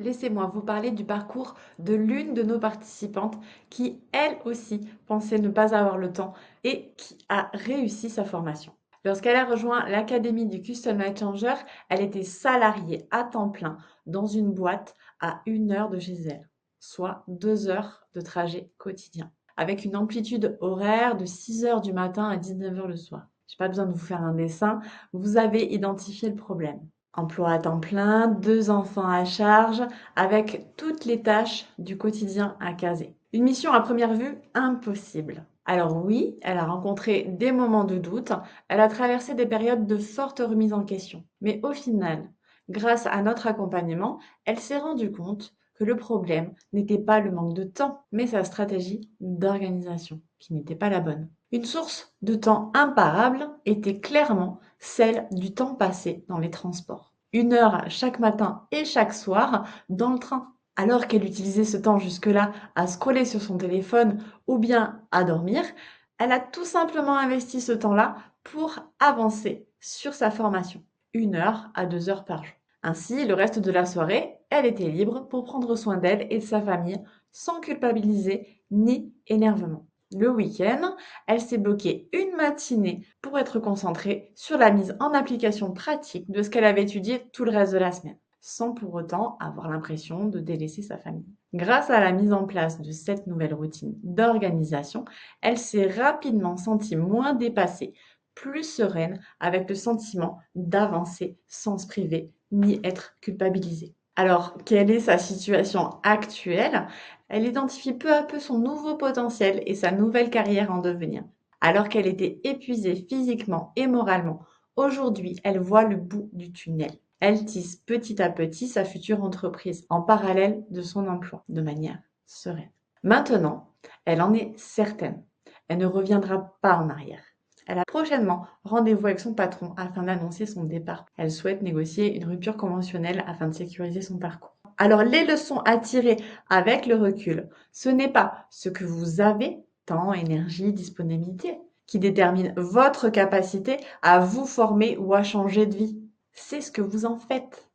Laissez-moi vous parler du parcours de l'une de nos participantes qui, elle aussi, pensait ne pas avoir le temps et qui a réussi sa formation. Lorsqu'elle a rejoint l'Académie du Custom Night Changer, elle était salariée à temps plein dans une boîte à 1 heure de chez elle, soit 2 heures de trajet quotidien, avec une amplitude horaire de 6 heures du matin à 19 heures le soir. Je n'ai pas besoin de vous faire un dessin, vous avez identifié le problème. Emploi à temps plein, 2 enfants à charge, avec toutes les tâches du quotidien à caser. Une mission à première vue impossible. Alors oui, elle a rencontré des moments de doute, elle a traversé des périodes de forte remise en question. Mais au final, grâce à notre accompagnement, elle s'est rendue compte que le problème n'était pas le manque de temps, mais sa stratégie d'organisation, qui n'était pas la bonne. Une source de temps imparable était clairement celle du temps passé dans les transports. 1 heure chaque matin et chaque soir dans le train. Alors qu'elle utilisait ce temps jusque-là à scroller sur son téléphone ou bien à dormir, elle a tout simplement investi ce temps-là pour avancer sur sa formation. 1 heure à 2 heures par jour. Ainsi, le reste de la soirée, elle était libre pour prendre soin d'elle et de sa famille sans culpabiliser ni énervement. Le week-end, elle s'est bloquée une matinée pour être concentrée sur la mise en application pratique de ce qu'elle avait étudié tout le reste de la semaine, sans pour autant avoir l'impression de délaisser sa famille. Grâce à la mise en place de cette nouvelle routine d'organisation, elle s'est rapidement sentie moins dépassée, plus sereine, avec le sentiment d'avancer sans se priver ni être culpabilisée. Alors, quelle est sa situation actuelle? Elle identifie peu à peu son nouveau potentiel et sa nouvelle carrière en devenir. Alors qu'elle était épuisée physiquement et moralement, aujourd'hui, elle voit le bout du tunnel. Elle tisse petit à petit sa future entreprise en parallèle de son emploi, de manière sereine. Maintenant, elle en est certaine. Elle ne reviendra pas en arrière. Elle a prochainement rendez-vous avec son patron afin d'annoncer son départ. Elle souhaite négocier une rupture conventionnelle afin de sécuriser son parcours. Alors, les leçons à tirer avec le recul, ce n'est pas ce que vous avez, temps, énergie, disponibilité, qui détermine votre capacité à vous former ou à changer de vie. C'est ce que vous en faites.